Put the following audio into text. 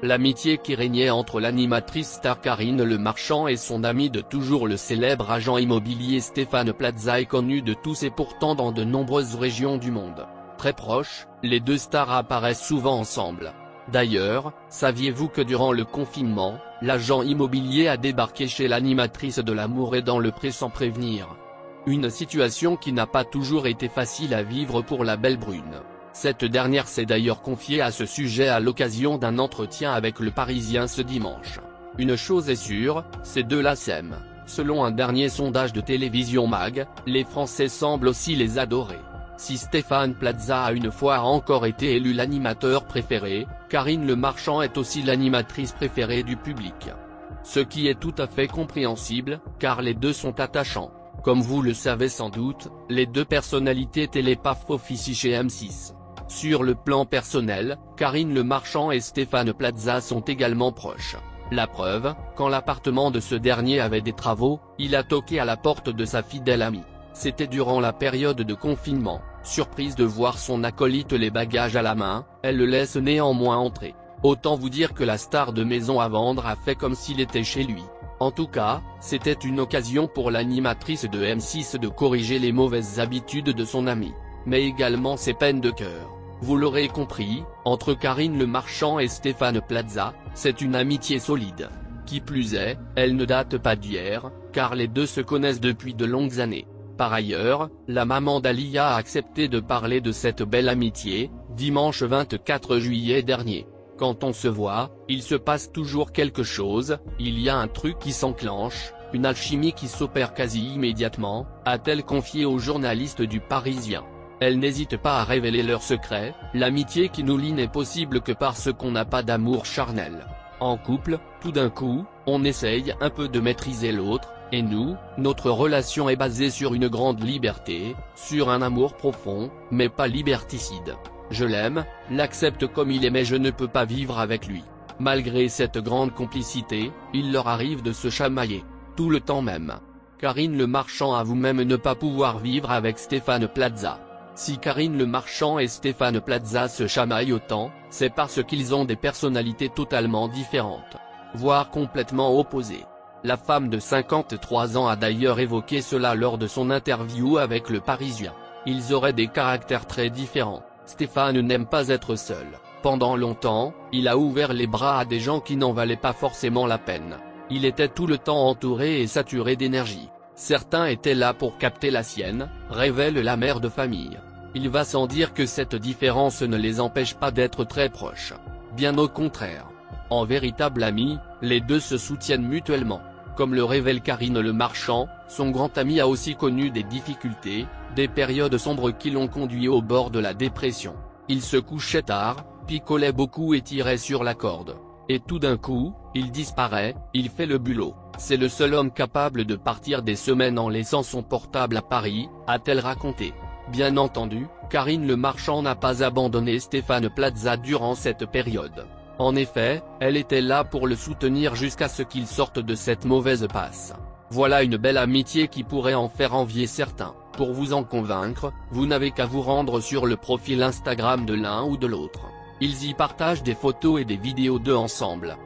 L'amitié qui régnait entre l'animatrice star Karine Le Marchand et son ami de toujours le célèbre agent immobilier Stéphane Plaza est connue de tous et pourtant dans de nombreuses régions du monde. Très proches, les deux stars apparaissent souvent ensemble. D'ailleurs, saviez-vous que durant le confinement, l'agent immobilier a débarqué chez l'animatrice de L'Amour est dans le pré sans prévenir? Une situation qui n'a pas toujours été facile à vivre pour la belle brune. Cette dernière s'est d'ailleurs confiée à ce sujet à l'occasion d'un entretien avec Le Parisien ce dimanche. Une chose est sûre, ces deux-là s'aiment. Selon un dernier sondage de Télévision Mag, les Français semblent aussi les adorer. Si Stéphane Plaza a une fois encore été élu l'animateur préféré, Karine Le Marchand est aussi l'animatrice préférée du public. Ce qui est tout à fait compréhensible, car les deux sont attachants. Comme vous le savez sans doute, les deux personnalités télépaf officient chez M6. Sur le plan personnel, Karine Le Marchand et Stéphane Plaza sont également proches. La preuve, quand l'appartement de ce dernier avait des travaux, il a toqué à la porte de sa fidèle amie. C'était durant la période de confinement. Surprise de voir son acolyte les bagages à la main, elle le laisse néanmoins entrer. Autant vous dire que la star de maison à vendre a fait comme s'il était chez lui. En tout cas, c'était une occasion pour l'animatrice de M6 de corriger les mauvaises habitudes de son ami, mais également ses peines de cœur. Vous l'aurez compris, entre Karine Le Marchand et Stéphane Plaza, c'est une amitié solide. Qui plus est, elle ne date pas d'hier, car les deux se connaissent depuis de longues années. Par ailleurs, la maman d'Alia a accepté de parler de cette belle amitié, dimanche 24 juillet dernier. Quand on se voit, il se passe toujours quelque chose, il y a un truc qui s'enclenche, une alchimie qui s'opère quasi immédiatement, a-t-elle confié aux journalistes du Parisien. Elle n'hésite pas à révéler leurs secrets, l'amitié qui nous lie n'est possible que parce qu'on n'a pas d'amour charnel. En couple, tout d'un coup, on essaye un peu de maîtriser l'autre, et nous, notre relation est basée sur une grande liberté, sur un amour profond, mais pas liberticide. Je l'aime, l'accepte comme il est mais je ne peux pas vivre avec lui. Malgré cette grande complicité, il leur arrive de se chamailler. Tout le temps même. Karine Le Marchand avoue même ne pas pouvoir vivre avec Stéphane Plaza. Si Karine Le Marchand et Stéphane Plaza se chamaillent autant, c'est parce qu'ils ont des personnalités totalement différentes, voire complètement opposées. La femme de 53 ans a d'ailleurs évoqué cela lors de son interview avec Le Parisien. Ils auraient des caractères très différents. Stéphane n'aime pas être seul. Pendant longtemps, il a ouvert les bras à des gens qui n'en valaient pas forcément la peine. Il était tout le temps entouré et saturé d'énergie. Certains étaient là pour capter la sienne, révèle la mère de famille. Il va sans dire que cette différence ne les empêche pas d'être très proches. Bien au contraire. En véritable ami, les deux se soutiennent mutuellement. Comme le révèle Karine Le Marchand, son grand ami a aussi connu des difficultés, des périodes sombres qui l'ont conduit au bord de la dépression. Il se couchait tard, picolait beaucoup et tirait sur la corde. Et tout d'un coup, il disparaît, il fait le bulot. C'est le seul homme capable de partir des semaines en laissant son portable à Paris, a-t-elle raconté. Bien entendu, Karine Le Marchand n'a pas abandonné Stéphane Plaza durant cette période. En effet, elle était là pour le soutenir jusqu'à ce qu'il sorte de cette mauvaise passe. Voilà une belle amitié qui pourrait en faire envier certains. Pour vous en convaincre, vous n'avez qu'à vous rendre sur le profil Instagram de l'un ou de l'autre. Ils y partagent des photos et des vidéos d'eux ensemble.